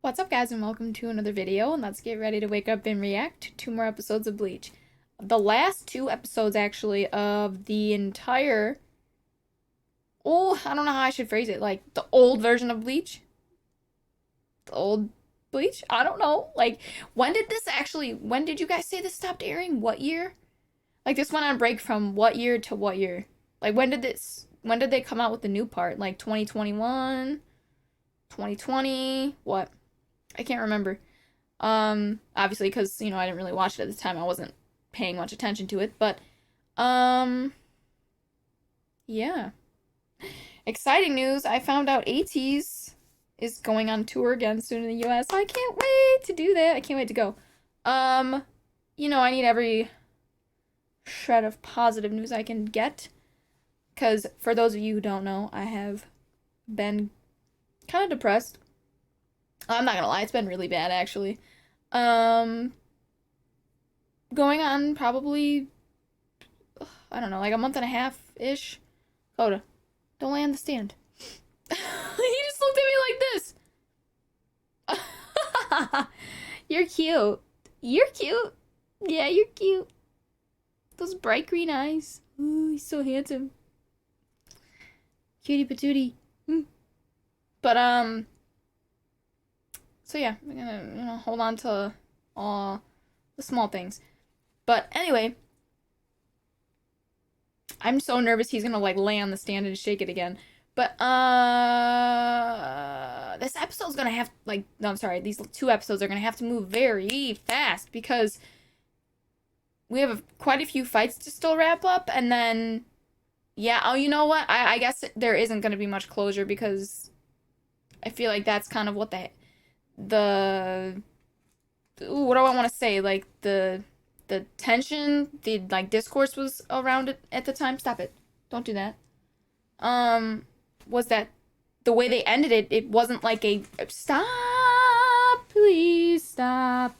What's up, guys, and welcome to another video, and let's get ready to wake up and react to 2 more episodes of Bleach. The last 2 episodes, actually, of the entire... Oh, I don't know how I should phrase it, like, the old version of Bleach? The old Bleach? I don't know. Like, when did you guys say this stopped airing? What year? Like, this went on break from what year to what year? Like, when did they come out with the new part? Like, 2021? 2020? What? I can't remember. Obviously, because, I didn't really watch it at the time. I wasn't paying much attention to it, but, yeah. Exciting news. I found out ATEEZ is going on tour again soon in the US. I can't wait to do that. I can't wait to go. I need every shred of positive news I can get, because for those of you who don't know, I have been kind of depressed. I'm not gonna lie, it's been really bad, actually. Going on probably, I don't know, like a month and a half-ish. Coda, don't lay on the stand. He just looked at me like this. You're cute. You're cute. Yeah, you're cute. Those bright green eyes. Ooh, he's so handsome. Cutie patootie. But, so yeah, we're gonna, hold on to all the small things. But anyway, I'm so nervous he's gonna like lay on the stand and shake it again. But this episode's gonna have no, I'm sorry, these 2 episodes are gonna have to move very fast because we have quite a few fights to still wrap up, and then yeah, oh, you know what? I guess there isn't gonna be much closure because I feel like that's kind of what the ooh, what do I want to say? Like the tension, the like discourse was around it at the time. Stop it. Don't do that. Was that the way they ended it, it wasn't like a stop, please stop.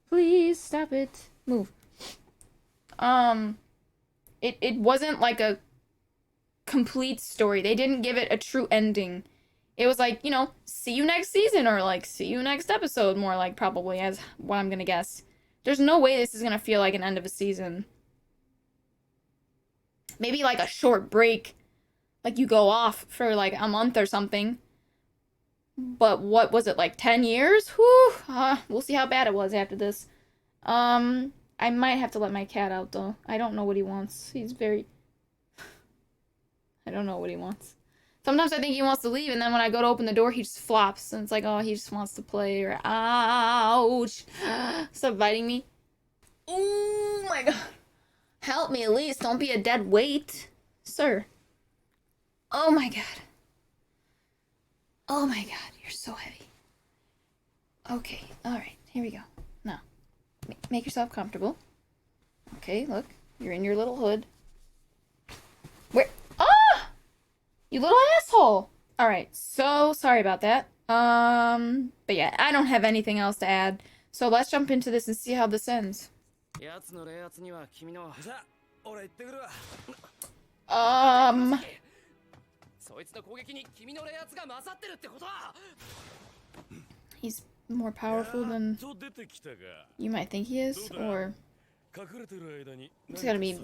Please stop it. Move. It wasn't like a complete story. They didn't give it a true ending. It was like, see you next season, or like, see you next episode, more like, probably, as what I'm gonna guess. There's no way this is gonna feel like an end of a season. Maybe like a short break. Like you go off for like a month or something. But what was it, like 10 years? Whew. We'll see how bad it was after this. I might have to let my cat out, though. I don't know what he wants. He's very... I don't know what he wants. Sometimes I think he wants to leave, and then when I go to open the door, he just flops. And it's like, oh, he just wants to play, or ouch. Stop biting me. Oh my god. Help me, at least. Don't be a dead weight. Sir. Oh my god. Oh my god, you're so heavy. Okay, alright, here we go. Now, make yourself comfortable. Okay, look. You're in your little hood. Where? Ah! You little asshole! Alright, so sorry about that. But yeah, I don't have anything else to add. So let's jump into this and see how this ends. He's more powerful than you might think he is, or it's gonna be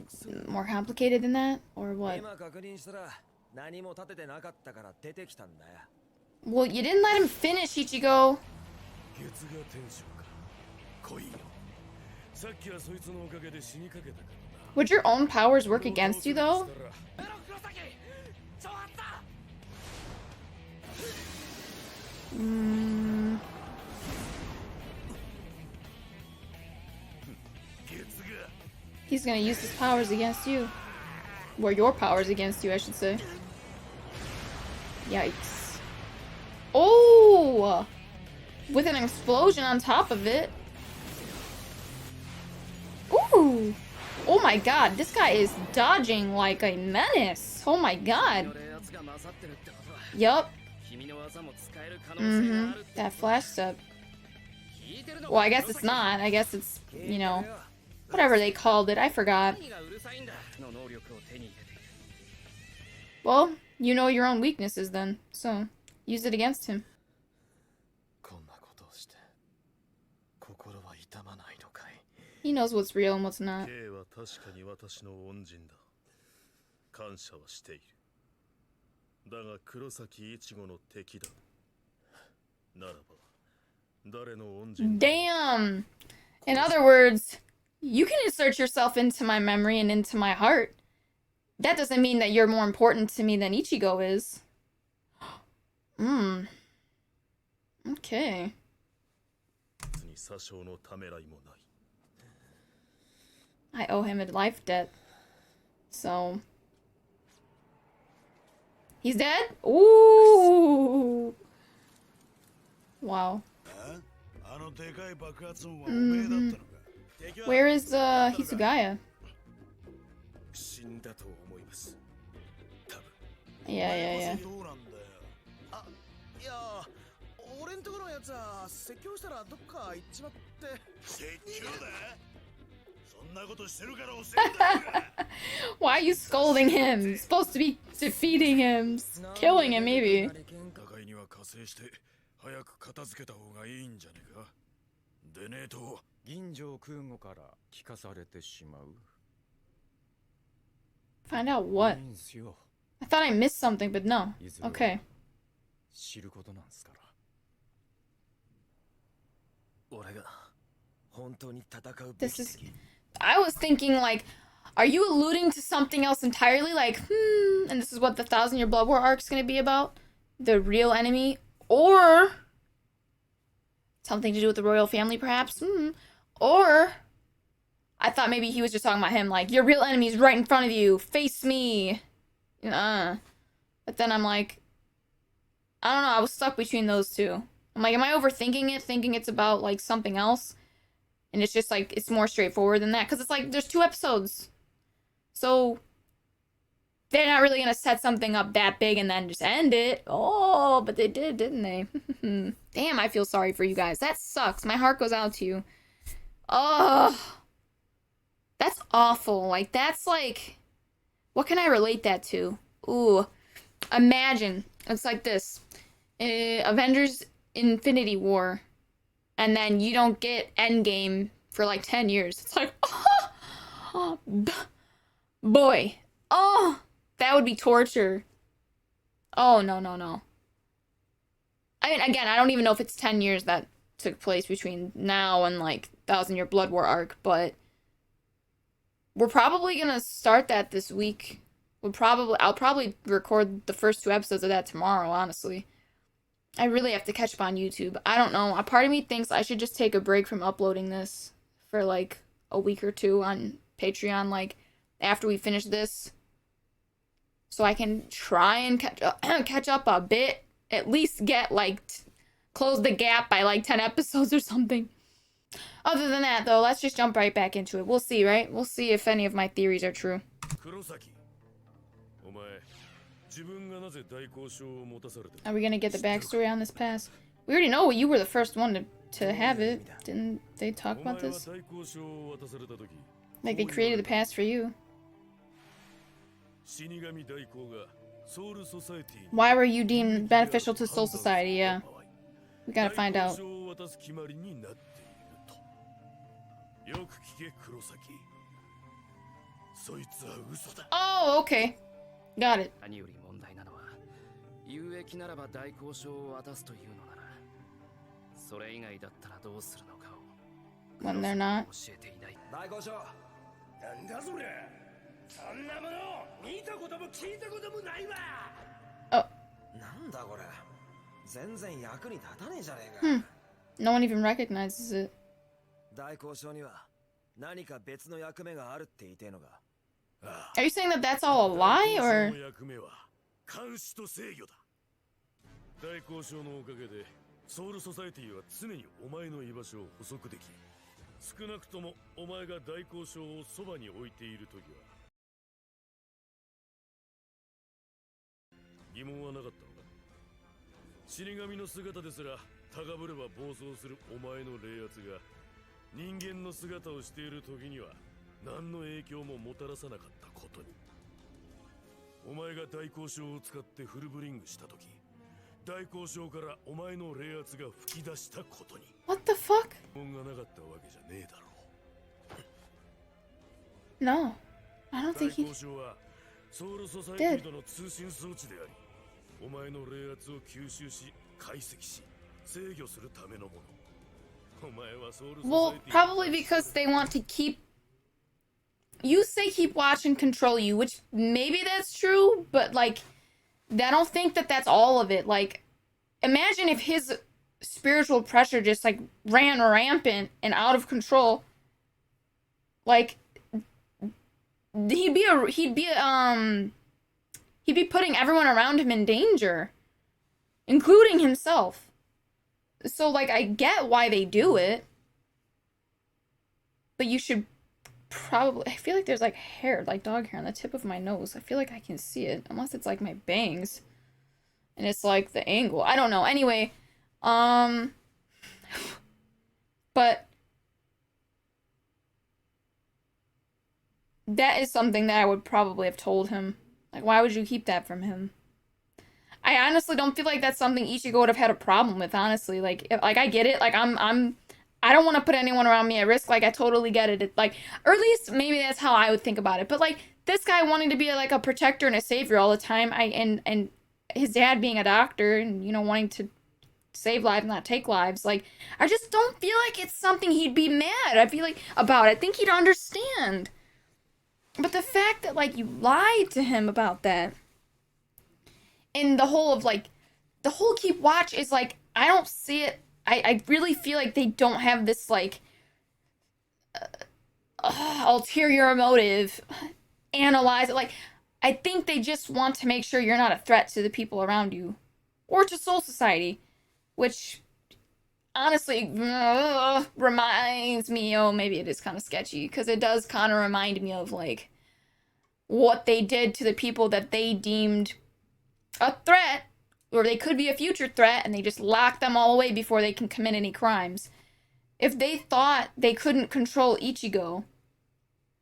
more complicated than that, or what? Well, you didn't let him finish, Ichigo. Would your own powers work against you, though? He's gonna use his powers against you. Or your powers against you, I should say. Yikes. Oh! With an explosion on top of it. Ooh! Oh my god, this guy is dodging like a menace. Oh my god. Yup. That flash step. Well, I guess it's not. I guess it's, whatever they called it. I forgot. Well, you know your own weaknesses then, so use it against him. He knows what's real and what's not. K は確かに私の恩人だ。感謝はしている。だが黒崎一護の敵だ。ならば、誰の恩人だ。 Damn! In other words, you can insert yourself into my memory and into my heart. That doesn't mean that you're more important to me than Ichigo is. Okay. に詐称のためらいもない。 I owe him a life debt. So... He's dead? Ooh! Wow. Where is Hisugaya? Yeah. 俺んとこのやつは説教したらどっか行っちまって。説教だ。そんなことしてるから教えて。 Why are you scolding him? You're supposed to be defeating him, killing him maybe. 互いには加勢して早く片付けた方がいいんじゃねえか。でねえと銀城空母から聞かされてしまう。 Find out what? I thought I missed something, but no. Okay. 知ることなんすから。 This is... I was thinking, like, are you alluding to something else entirely? Like, and this is what the 1,000-Year Blood War arc is going to be about? The real enemy? Or... something to do with the royal family, perhaps? Or... I thought maybe he was just talking about him, like, your real enemy's right in front of you. Face me. But then I'm like... I don't know, I was stuck between those two. I'm like, am I overthinking it, thinking it's about, like, something else? And it's just, like, it's more straightforward than that. Because it's like, there's 2 episodes. So, they're not really going to set something up that big and then just end it. Oh, but they did, didn't they? Damn, I feel sorry for you guys. That sucks. My heart goes out to you. Oh, that's awful. Like, that's, like, what can I relate that to? Ooh, imagine. It's like this. Avengers Infinity War, and then you don't get Endgame for like 10 years. It's like, oh, boy, oh, that would be torture. Oh, no. I mean, again, I don't even know if it's 10 years that took place between now and like 1,000-Year Blood War arc, but we're probably gonna start that this week. I'll probably record the first 2 episodes of that tomorrow, honestly. I really have to catch up on YouTube. I don't know. A part of me thinks I should just take a break from uploading this for like a week or 2 on Patreon, like after we finish this, so I can try and catch up a bit. At least get like close the gap by like 10 episodes or something. Other than that, though, let's just jump right back into it. We'll see, right? We'll see if any of my theories are true. Are we gonna get the backstory on this pass? We already know you were the first one to have it. Didn't they talk about this? Like they created the pass for you. Why were you deemed beneficial to Soul Society? Yeah. We gotta find out. Oh, okay. Got it. When they're not. Oh. No one even recognizes it. Are you saying that that's all a lie, or? ソウルソサエティは常にお前の居場所を捕捉でき、少なくともお前が大交渉をそばに置いているときは疑問はなかったのか。死神の姿ですら高ぶれば暴走するお前の霊圧が人間の姿をしているときには何の影響ももたらさなかったことに。お前が大交渉を使ってフルブリングしたとき、大交渉からお前の霊圧が吹き出したことに。 What the fuck? 問がなかったわけじゃねえだろう。No. I don't think 対 he 抗症はソウルソサイテ did. ィとの通信装置であり、お前の冷圧を吸収し解析し制御するためのもの。お前はソウルソ Well, サイティ probably because they want to keep. You say keep watch and control you, which maybe that's true, but like, I don't think that that's all of it. Like, imagine if his spiritual pressure just like ran rampant and out of control. Like, he'd be putting everyone around him in danger, including himself. So like, I get why they do it, but you should probably. I feel like there's like hair, like dog hair on the tip of my nose. I feel like I can see it, unless it's like my bangs. And it's like the angle. I don't know. Anyway, but that is something that I would probably have told him. Like, why would you keep that from him? I honestly don't feel like that's something Ichigo would have had a problem with, honestly. Like, like I get it. Like, I don't want to put anyone around me at risk. Like, I totally get it. Like, or at least maybe that's how I would think about it. But like, this guy wanting to be like a protector and a savior all the time, and his dad being a doctor and wanting to save lives, not take lives. Like, I just don't feel like it's something he'd be mad. I feel like about. I think he'd understand. But the fact that like you lied to him about that, and the whole of like, the whole keep watch is like, I don't see it. I really feel like they don't have this like ulterior motive. Analyze it. Like, I think they just want to make sure you're not a threat to the people around you, or to Soul Society, which honestly reminds me, oh, maybe it is kind of sketchy, because it does kind of remind me of like what they did to the people that they deemed a threat, or they could be a future threat, and they just lock them all away before they can commit any crimes. If they thought they couldn't control Ichigo,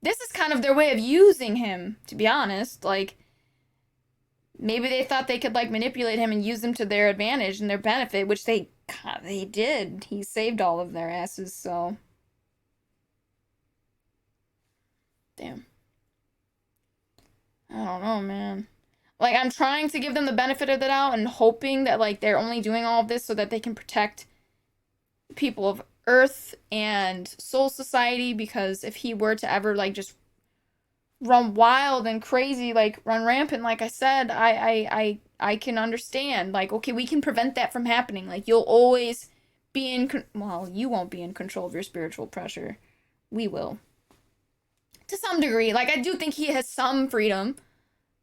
this is kind of their way of using him, to be honest. Like, maybe they thought they could like manipulate him and use him to their advantage and their benefit, which they did. He saved all of their asses, so damn. I don't know, man. Like, I'm trying to give them the benefit of the doubt and hoping that like they're only doing all of this so that they can protect people of Earth and Soul Society, because if he were to ever like just run wild and crazy, like run rampant, like I said, I can understand. Like, okay, we can prevent that from happening. Like, you'll always be in well, you won't be in control of your spiritual pressure. We will. To some degree. Like, I do think he has some freedom,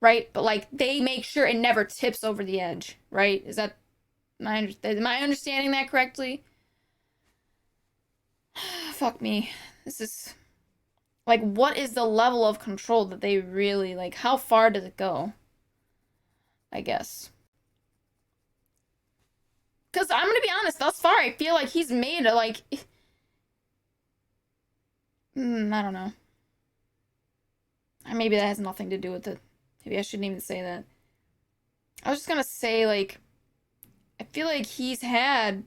right? But like, they make sure it never tips over the edge, right? Is that am I understanding that correctly? Fuck me. This is like, what is the level of control that they really like? How far does it go? I guess. Because I'm gonna be honest, thus far, I feel like he's made a like. I don't know. Maybe that has nothing to do with it. Maybe I shouldn't even say that. I was just gonna say, like, I feel like he's had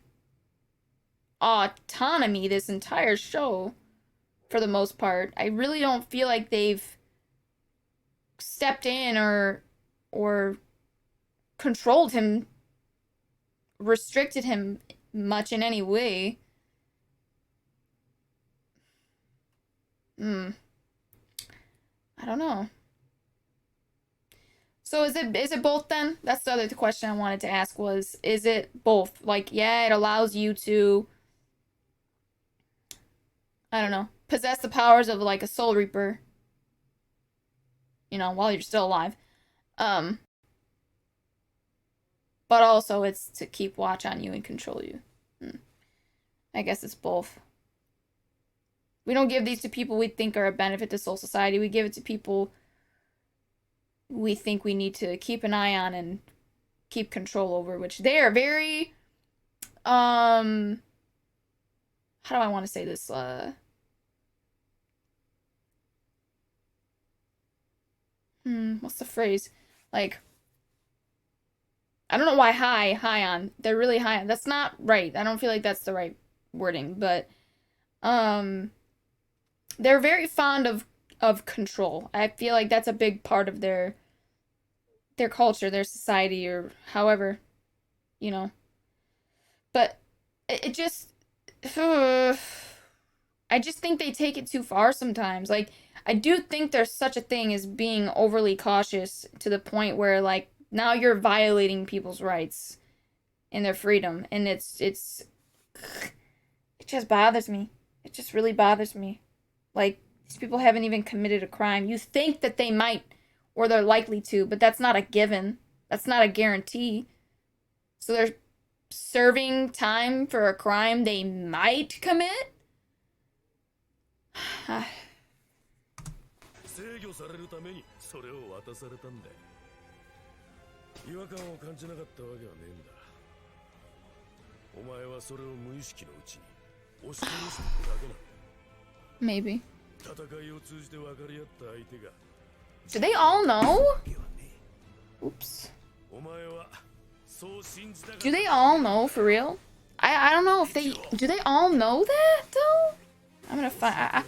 autonomy this entire show, for the most part. I really don't feel like they've stepped in or controlled him, restricted him much in any way. I don't know. So is it both then? That's the other question I wanted to ask was, is it both? Like, yeah, it allows you to, I don't know, possess the powers of like a Soul Reaper, while you're still alive. But also it's to keep watch on you and control you. I guess it's both. We don't give these to people we think are a benefit to Soul Society. We give it to people we think we need to keep an eye on and keep control over, which they are very, how do I want to say this? What's the phrase? Like, I don't know why high on. They're really high on. That's not right. I don't feel like that's the right wording, but they're very fond of control. I feel like that's a big part of their culture, their society, or however, you know. But it just I just think they take it too far sometimes. Like, I do think there's such a thing as being overly cautious to the point where, like, now you're violating people's rights and their freedom, and it just bothers me. It just really bothers me. Like, these people haven't even committed a crime. You think that they might, or they're likely to, but that's not a given. That's not a guarantee. So they're serving time for a crime they might commit? 制御されるためにそれを渡されたんだよ。違和感を感じなかったわけはねえんだ。お前はそれを無意識のうちに押し殺しただけなんだ。 Maybe. 戦いを通じて分かり合った相手が Do they all know? Oops. お前はそう信じたかった。 Do they all know for real? I don't know if they do they all know that though? I'm gonna find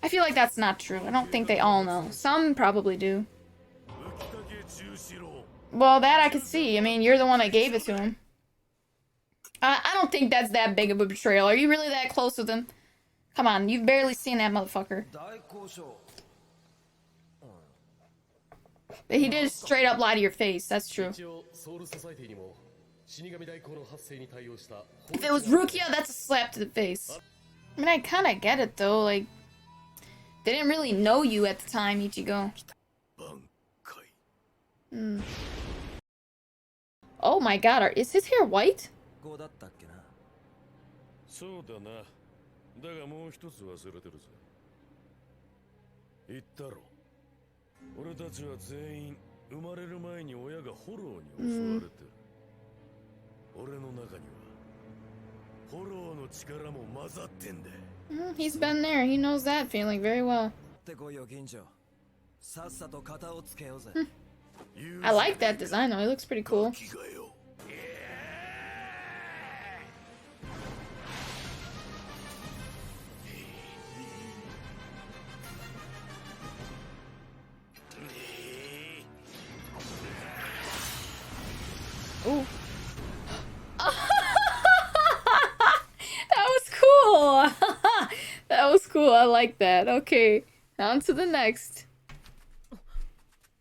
I feel like that's not true. I don't think they all know. Some probably do. Well, that I could see. I mean, you're the one that gave it to him. I don't think that's that big of a betrayal. Are you really that close with him? Come on, you've barely seen that motherfucker. But he did straight up lie to your face. That's true. If it was Rukia, that's a slap to the face. I mean, I kind of get it though. Like, they didn't really know you at the time, Ichigo. Oh my god, is his hair white? そうだな。だがもう一つ忘れてるぜ。言ったろ。俺たちは全員生まれる前に親がホローに襲われてる。俺の中にはホローの力も混ざってんだ。He's been there. He knows that feeling very well. I like that design though. It looks pretty cool. Ooh. That was cool. That was cool. I like that. Okay, on to the next.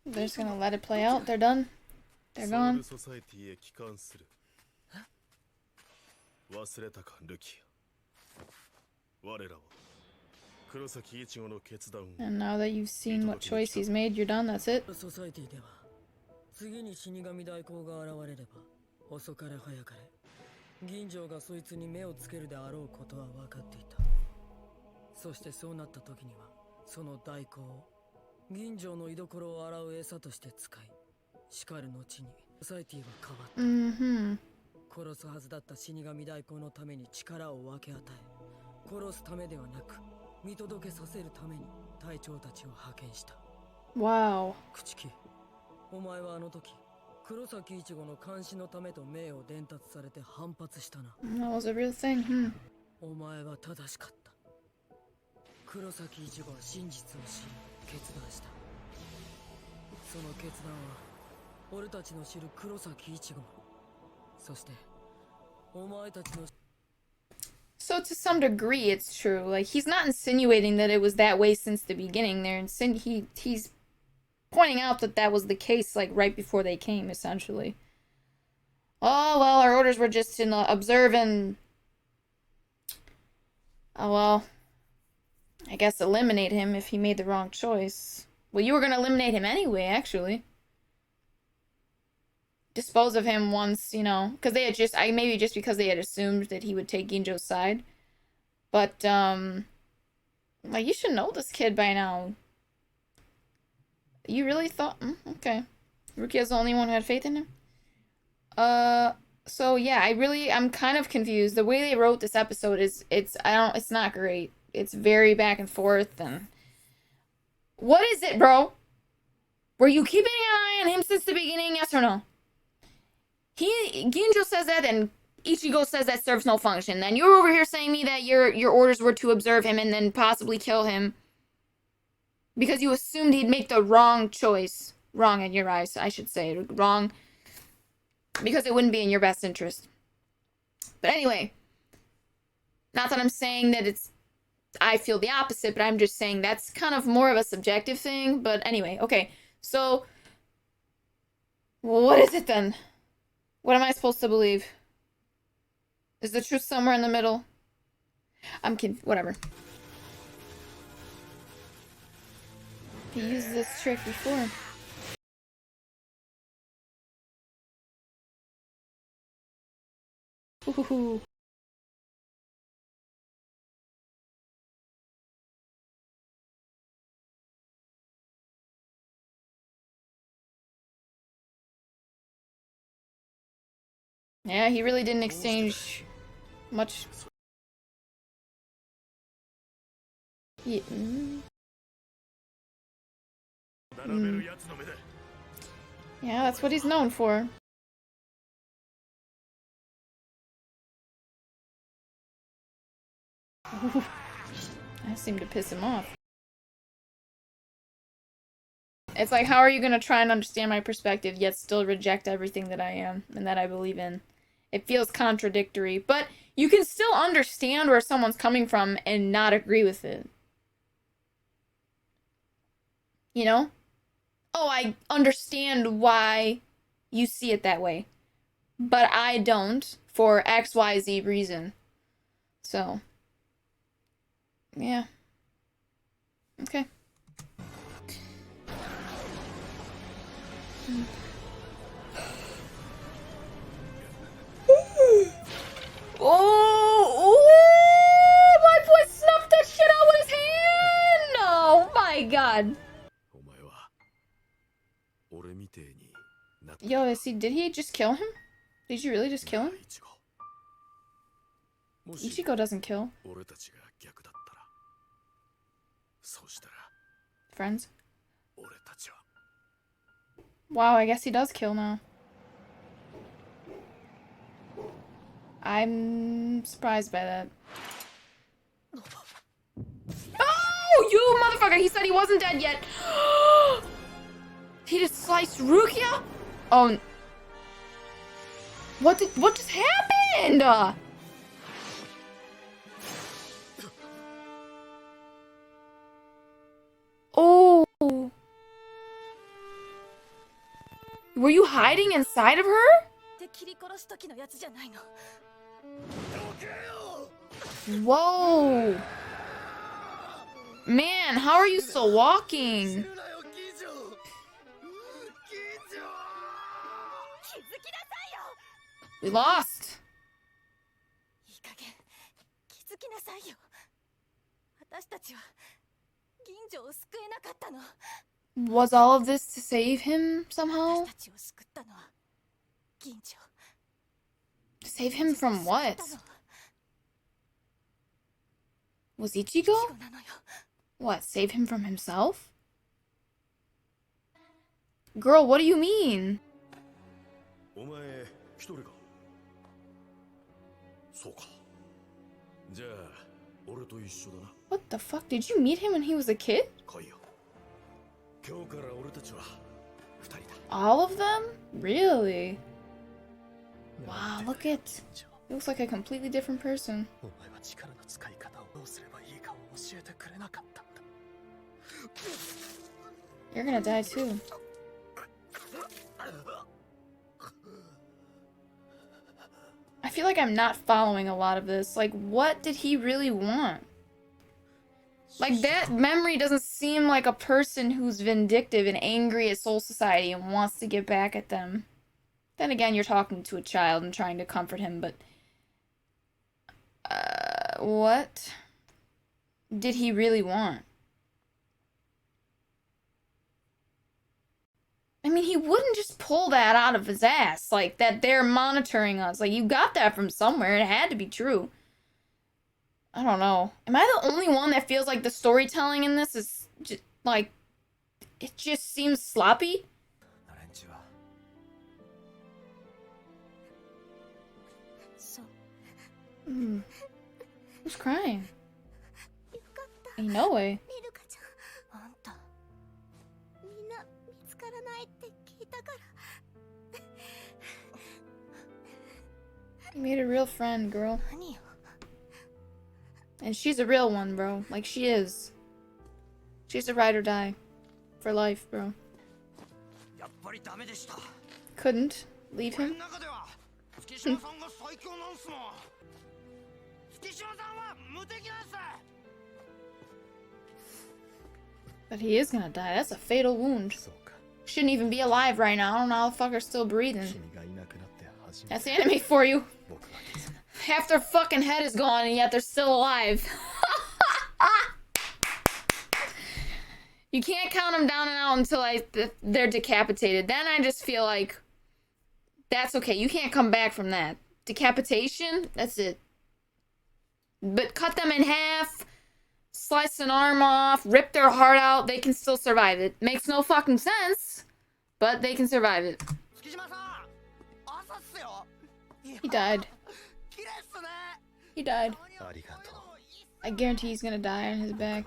They're just gonna let it play out. They're done. They're gone. 忘れたか、ルキア。我らは黒崎一護の決断を。 And now that you've seen what choice he's made, you're done. That's it. 次に死神代行が現れれば遅かれ早かれ銀城がそいつに目をつけるであろうことは分かっていた。そしてそうなった時にはその代行を銀城の居所を洗う餌として使い、しかる後にソサイティは変わった。殺すはずだった死神代行のために力を分け与え、殺すためではなく見届けさせるために隊長たちを派遣した。 Wow. 朽木、お前はあの時黒崎一護の監視のためと命を伝達されて反発したな。 That was a real thing. お前は正しかった。黒崎一護は真実を知り決断した。その決断は俺たちの知る黒崎一護、そしてお前たちの。 So to some degree, it's true. Like, he's not insinuating that it was that way since the beginning. He's pointing out that that was the case, like, right before they came, essentially. Oh, well, our orders were just to observe and... Oh, well... I guess eliminate him if he made the wrong choice. Well, you were gonna eliminate him anyway, actually. Dispose of him once, you know, because they had just... maybe just because they had assumed that he would take Ginjo's side. But, like, you should know this kid by now. You really thought... okay. Rukia's the only one who had faith in him? So yeah, I'm kind of confused. The way they wrote this episode it's not great. It's very back and forth, and... What is it, bro? Were you keeping an eye on him since the beginning, yes or no? Ginjo says that, and Ichigo says that serves no function. Then you're over here saying me that your orders were to observe him and then possibly kill him. Because you assumed he'd make the wrong choice. Wrong in your eyes, I should say. Wrong because it wouldn't be in your best interest. But anyway, not that I'm saying that I feel the opposite, but I'm just saying that's kind of more of a subjective thing. But anyway, okay. So, what is it then? What am I supposed to believe? Is the truth somewhere in the middle? Whatever. He used this trick before. Ooh. Yeah, he really didn't exchange much. Yeah, 並べるやつの目で yeah, that's what he's known for. Ooh. That seemed to piss him off. It's like, how are you gonna try and understand my perspective, yet still reject everything that I am and that I believe in? It feels contradictory, but you can still understand where someone's coming from and not agree with it. You know? Oh, I understand why you see it that way, but I don't for XYZ reason. So, yeah. Okay. Oh, my boy snuffed that shit out with his hand! Oh my god. お前は俺みてえになった Yo, did he just kill him? Did you really just kill him? イチゴもし Ichigo doesn't kill 俺たちが逆だったらそうしたら friends. 俺たちは Wow, I guess he does kill now. I'm surprised by that. Oh, you motherfucker! He said he wasn't dead yet. He just sliced Rukia? Oh. What just happened? Oh. Were you hiding inside of her? で切り殺す時のやつじゃないの。 Whoa. Man, how are you still walking? 死ぬなよ議長議長気づきなさいよ。 We lost. いい加減気づきなさいよ。私たちは銀城を救えなかったの。 Was all of this to save him somehow? 私たちを救ったのは銀城。 Save him from what? 救ったのは Was イ Ichigo? チゴなのよ。 What, save him from himself? Girl, what do you mean? お前一人かそうかじゃあ俺と一緒だな What the fuck? Did you meet him when he was a kid? 来いよ今日から俺たちは二人だ All of them? Really? Wow, look at... He looks like a completely different person. お前は力の使い方をどうすればいいかを教えてくれなかったんだ You're gonna die too. I feel like I'm not following a lot of this. Like, what did he really want? Like, that memory doesn't seem like a person who's vindictive and angry at Soul Society and wants to get back at them. Then again, you're talking to a child and trying to comfort him, but... what did he really want? I mean, he wouldn't just pull that out of his ass, like, that they're monitoring us. Like, you got that from somewhere. It had to be true. I don't know. Am I the only one that feels like the storytelling in this is just, like, it just seems sloppy? 連中は そう Who's crying? よかった。 Ain't no way. リルカちゃん。あんた You made a real friend, girl. 何よ And she's a real one, bro. Like, she is. She's a ride or die. For life, bro. やっぱりダメでした。 Couldn't leave 俺 him. の中では月島さんが最強なんすもん。月島さんは無敵なんす。 But he is gonna die. That's a fatal wound. そうか。 Shouldn't even be alive right now. I don't know how the fuck are still breathing. 君がいなくなって初め That's て the enemy for you. 僕は気づく。 Half their fucking head is gone and yet they're still alive. You can't count them down and out until they're decapitated. Then I just feel like that's okay. You can't come back from that. Decapitation, that's it. But cut them in half, slice an arm off, rip their heart out, they can still survive it. Makes no fucking sense, but they can survive it. 月島さん、朝っすよ。 He died. 綺麗っすね。 He died. ありがとう。 I guarantee he's gonna die on his back.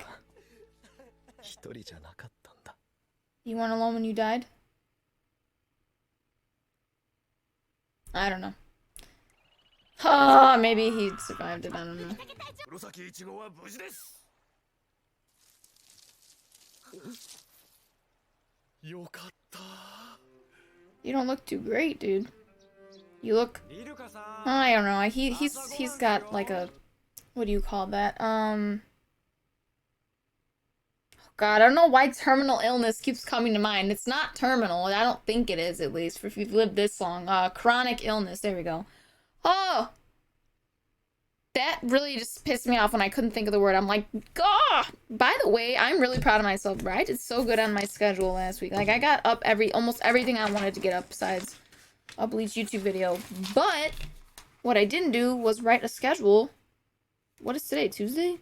一人じゃなかったんだ。 You weren't alone when you died? I don't know. Maybe he survived it, I don't know. 黒崎一号は無事です。よかった。 You don't look too great, dude. You look... イルカさん。 I don't know. He's got like a... What do you call that? God, I don't know why terminal illness keeps coming to mind. It's not terminal. I don't think it is, at least, if you've lived this long. Chronic illness. There we go. Oh! That really just pissed me off when I couldn't think of the word. I'm like, God! By the way, I'm really proud of myself, bro. I did so good on my schedule last week. Like, I got up almost everything I wanted to get up besides a Bleach YouTube video. But what I didn't do was write a schedule. What is today? Tuesday?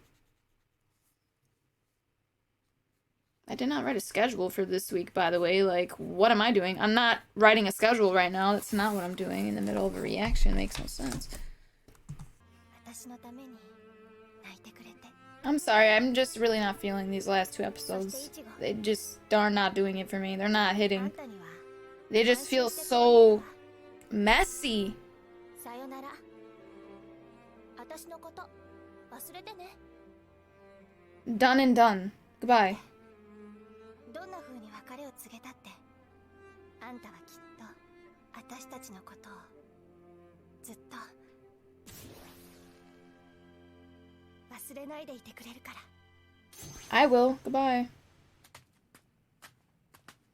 I did not write a schedule for this week, by the way. Like, what am I doing? I'm not writing a schedule right now. That's not what I'm doing in the middle of a reaction. It makes no sense. 私のために泣いてくれて I'm sorry. I'm just really not feeling these last two episodes. They just are not doing it for me. They're not あん hitting. たには They just feel so messy. さよなら私のこと忘れてね Done and done. Goodbye. どんな風に別れを告げたってあんたはきっと私たちのことをずっと忘れないでいてくれるから I will. Goodbye.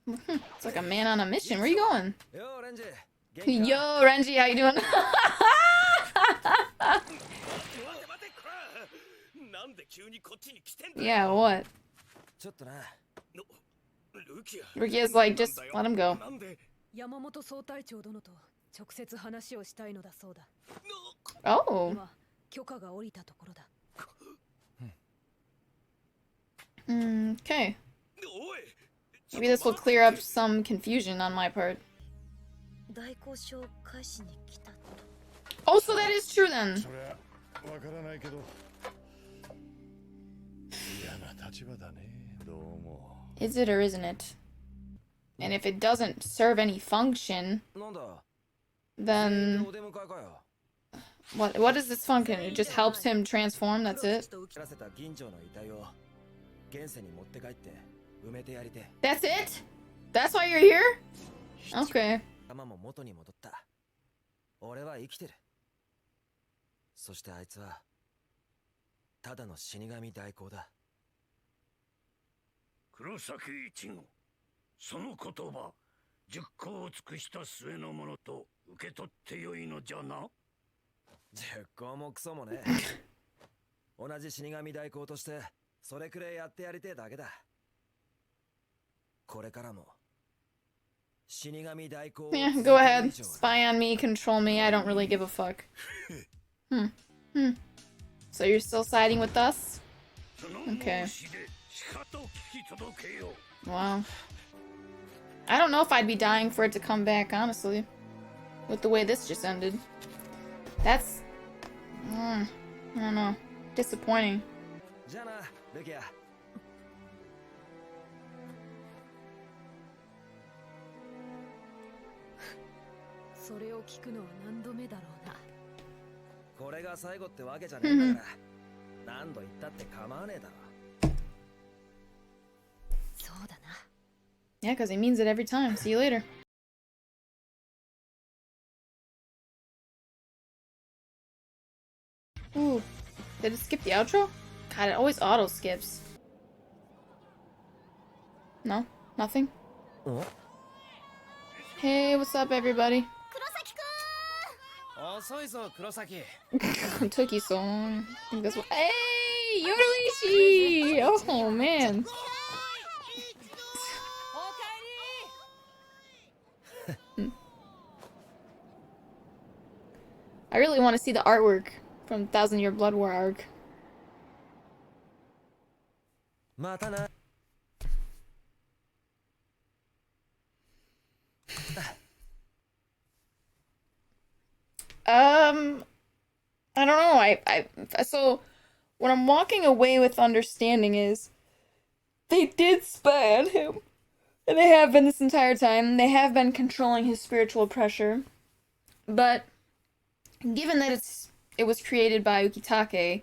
It's like a man on a mission. Where are you going? よレンジ。元気か Yo, Renji, how you doing? 待て待てこら。なんで急にこっちに来てんだ。 Yeah, what? ちょっとな。ルキア。 Rukia's like, just let him go. なんで。山本総隊長殿と直接話をしたいのだそうだ。 Oh. 今許可が下りたところだ。 Okay. おい。 Maybe this will clear up some confusion on my part. 代行証を返しに来た Oh, so that is true then. そりゃわからないけど。嫌な立場だね。どうも。 Is it or isn't it? And if it doesn't serve any function, なんだ。 then お出迎えかよ。 what is this function? It just helps him transform, that's it? 切らせた銀城の遺体を現世に持って帰って埋めてやりて。 That's it? That's why you're here? Okay. 頭も元に戻った。俺は生きてる。そしてあいつはただの死神代行だ。黒崎一号、その言葉、熟考を尽くした末のものと受け取ってよいのじゃな。熟考もクソもね。同じ死神代行としてそれくらいやってやりてえだけだ。これからも死神代行を Yeah, go ahead. Spy on me, control me. I don't really give a fuck. So you're still siding with us? Okay. Wow. I don't know if I'd be dying for it to come back, honestly. With the way this just ended. That's... I don't know. Disappointing. じゃあな、ルキア。それを聞くのは何度目だろうな。これが最後ってわけじゃねえんだから、何度言ったって構わねえだろ。そうだな。 Yeah, because he means it every time. See you later. Ooh, did it skip the outro? God, it always auto skips. No, nothing. Hey, what's up, everybody? 黒崎く遅いぞ黒崎。 It took you so long. I think that's what. Hey, Yoraishi! Oh man. I really want to see the artwork from Thousand Year Blood War arc. またな。 I don't know. So what I'm walking away with understanding is they did spy on him. And they have been this entire time. They have been controlling his spiritual pressure. But given that it was created by Ukitake,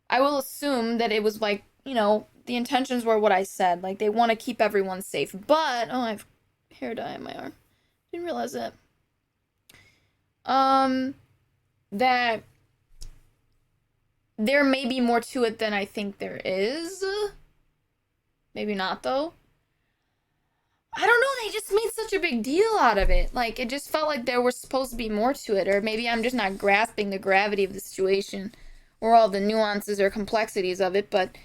I will assume that it was like, you know, the intentions were what I said. Like, they want to keep everyone safe. But, oh, I have hair dye in my arm. Didn't realize that. That there may be more to it than I think there is. Maybe not, though. I don't know, they just made such a big deal out of it. Like, it just felt like there was supposed to be more to it, or maybe I'm just not grasping the gravity of the situation, or all the nuances or complexities of it, but,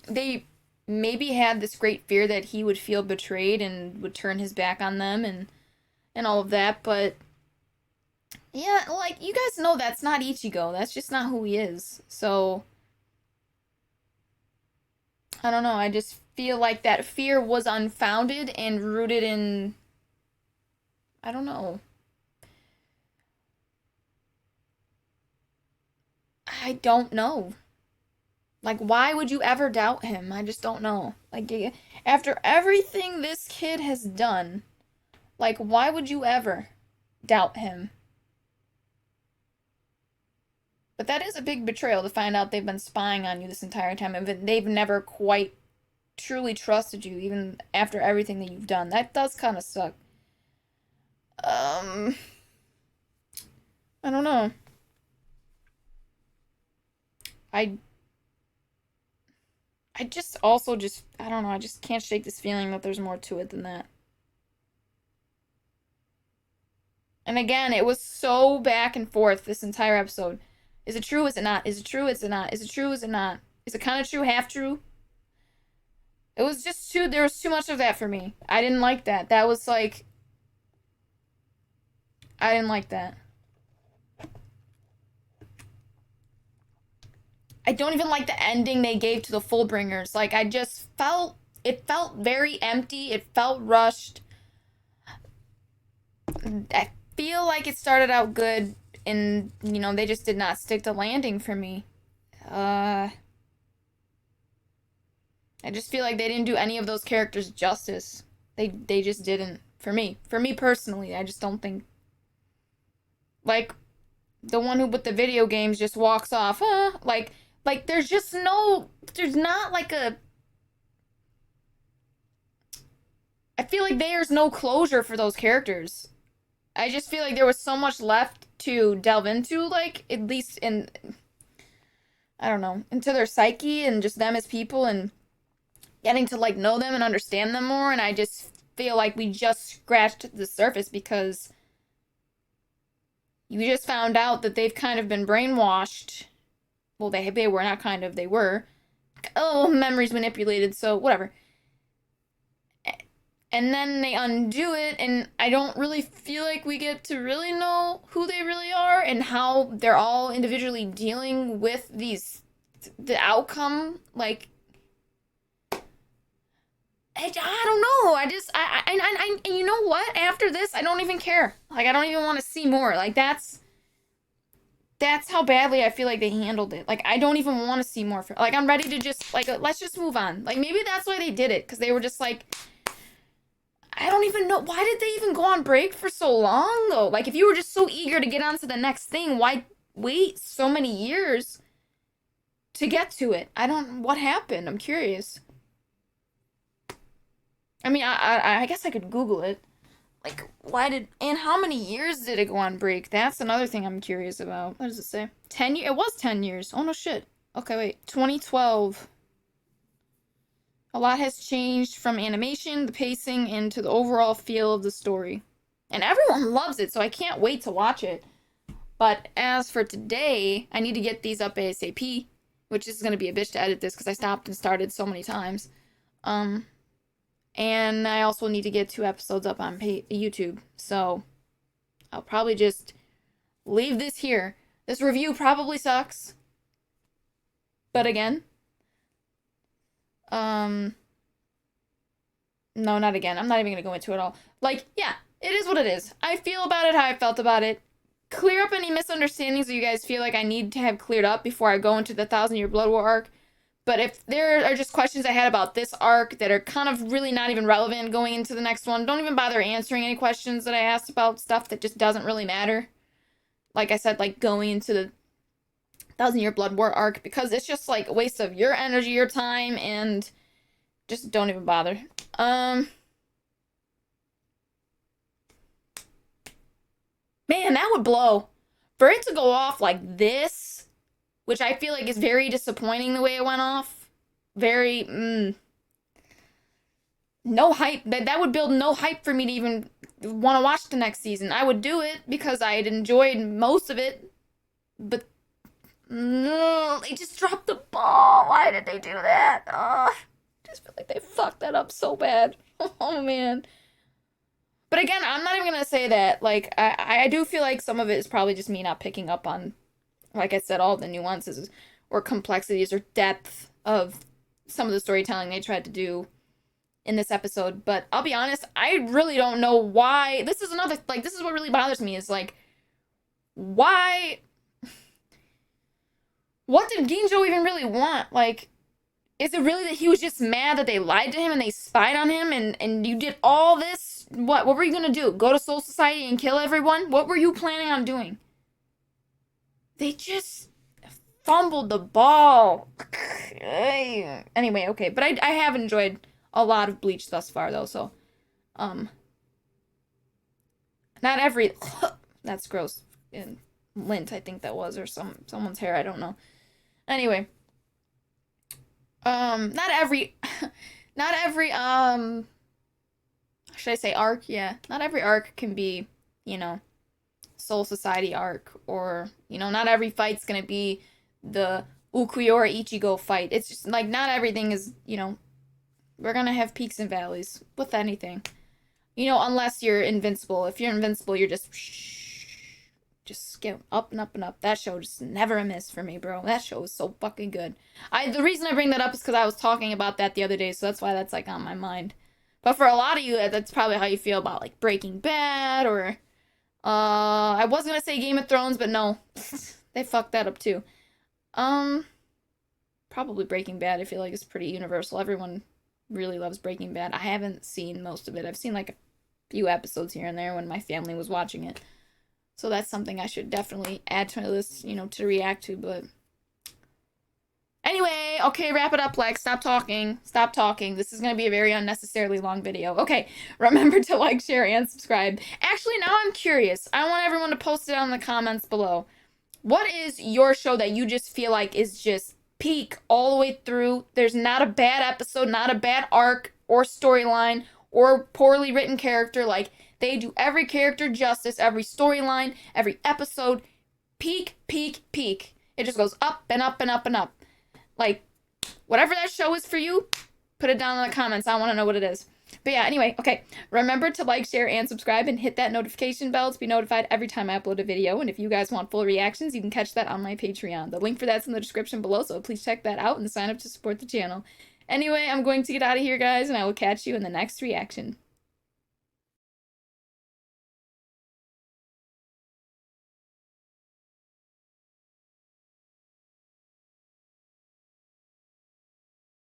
they maybe had this great fear that he would feel betrayed and would turn his back on them and all of that, but yeah, like, you guys know that's not Ichigo. That's just not who he is. So, I don't know, I just feel like that fear was unfounded and rooted in, I don't know. I don't know. Like, why would you ever doubt him? I just don't know. Like, after everything this kid has done, like, why would you ever doubt him? But that is a big betrayal to find out they've been spying on you this entire time and they've never quite truly trusted you, even after everything that you've done. That does kind of suck. I don't know. I just also just, I don't know, I just can't shake this feeling that there's more to it than that. And again, it was so back and forth this entire episode. Is it true? Is it not? Is it true? Is it not? Is it true? Is it not? Is it kind of true? Half true? It was just too, there was too much of that for me. I didn't like that. That was like, I didn't like that. I don't even like the ending they gave to the Fullbringers. Like, I just felt, it felt very empty. It felt rushed. I feel like it started out good and, you know, they just did not stick the landing for me. I just feel like they didn't do any of those characters justice. They just didn't. For me. For me personally, I just don't think. Like, the one who with the video games just walks off. Like, there's just no, there's not like a, I feel like there's no closure for those characters. I just feel like there was so much left to delve into, like, at least in, I don't know, into their psyche and just them as people and getting to, like, know them and understand them more, and I just feel like we just scratched the surface because you just found out that they've kind of been brainwashed. Well, they were not kind of, they were. Oh, memories manipulated, so whatever. And then they undo it, and I don't really feel like we get to really know who they really are and how they're all individually dealing with these, the outcome. Like, I don't know. And you know what? After this, I don't even care. Like, I don't even want to see more. Like, that's how badly I feel like they handled it. Like, I don't even want to see more. Like, I'm ready to just, like, let's just move on. Like, maybe that's why they did it, because they were just like, I don't even know. Why did they even go on break for so long, though? Like, if you were just so eager to get on to the next thing, why wait so many years to get to it? I don't... What happened? I'm curious. I mean, I guess I could Google it. Like, why did... And how many years did it go on break? That's another thing I'm curious about. What does it say? 10 years? It was 10 years. Oh, no shit. Okay, wait. 2012. A lot has changed from animation, the pacing, and to the overall feel of the story. And everyone loves it, so I can't wait to watch it. But as for today, I need to get these up ASAP, which is going to be a bitch to edit this because I stopped and started so many times. And I also need to get 2 episodes up on YouTube, so I'll probably just leave this here. This review probably sucks. But again, no, not again. I'm not even gonna go into it all. Like, yeah, it is what it is. I feel about it how I felt about it. Clear up any misunderstandings that you guys feel like I need to have cleared up before I go into the 1,000-Year Blood War arc. But if there are just questions I had about this arc that are kind of really not even relevant going into the next one, don't even bother answering any questions that I asked about stuff that just doesn't really matter. Like I said, like going into the 1,000-Year Blood War arc, because it's just like a waste of your energy, your time, and just don't even bother. Man, that would blow. For it to go off like this, which I feel like is very disappointing the way it went off. Very, no hype. That would build no hype for me to even want to watch the next season. I would do it because I had enjoyed most of it. But, no, they just dropped the ball. Why did they do that? I just feel like they fucked that up so bad. Oh, man. But again, I'm not even going to say that. Like, I do feel like some of it is probably just me not picking up on, like I said, all the nuances or complexities or depth of some of the storytelling they tried to do in this episode. But I'll be honest, I really don't know why. This is another, like, this is what really bothers me is, like, why? What did Ginjo even really want? Like, is it really that he was just mad that they lied to him and they spied on him and you did all this? What were you gonna do? Go to Soul Society and kill everyone? What were you planning on doing? They just fumbled the ball. Anyway, okay. But I have enjoyed a lot of Bleach thus far, though, so. Not every... That's gross. And lint, I think that was, or someone's hair, I don't know. Anyway. Not every... Not every, should I say arc? Yeah. Not every arc can be, you know, Soul Society arc, or, you know, not every fight's gonna be the Ukuyora Ichigo fight. It's just, like, not everything is, you know, we're gonna have peaks and valleys with anything. You know, unless you're invincible. If you're invincible, you're just get up and up and up. That show just never a miss for me, bro. That show was so fucking good. The reason I bring that up is because I was talking about that the other day, so that's why that's, like, on my mind. But for a lot of you, that's probably how you feel about, like, Breaking Bad, or, I was gonna say Game of Thrones, but no. They fucked that up, too. Probably Breaking Bad, I feel like it's pretty universal. Everyone really loves Breaking Bad. I haven't seen most of it. I've seen, like, a few episodes here and there when my family was watching it. So that's something I should definitely add to my list, you know, to react to, but... Anyway, okay, wrap it up, Lex. Stop talking. Stop talking. This is going to be a very unnecessarily long video. Okay, remember to like, share, and subscribe. Actually, now I'm curious. I want everyone to post it on the comments below. What is your show that you just feel like is just peak all the way through? There's not a bad episode, not a bad arc or storyline or poorly written character. Like, they do every character justice, every storyline, every episode. Peak, peak, peak. It just goes up and up and up and up. Like, whatever that show is for you, put it down in the comments. I want to know what it is. But yeah, anyway, okay. Remember to like, share, and subscribe, and hit that notification bell to be notified every time I upload a video. And if you guys want full reactions, you can catch that on my Patreon. The link for that's in the description below, so please check that out and sign up to support the channel. Anyway, I'm going to get out of here, guys, and I will catch you in the next reaction.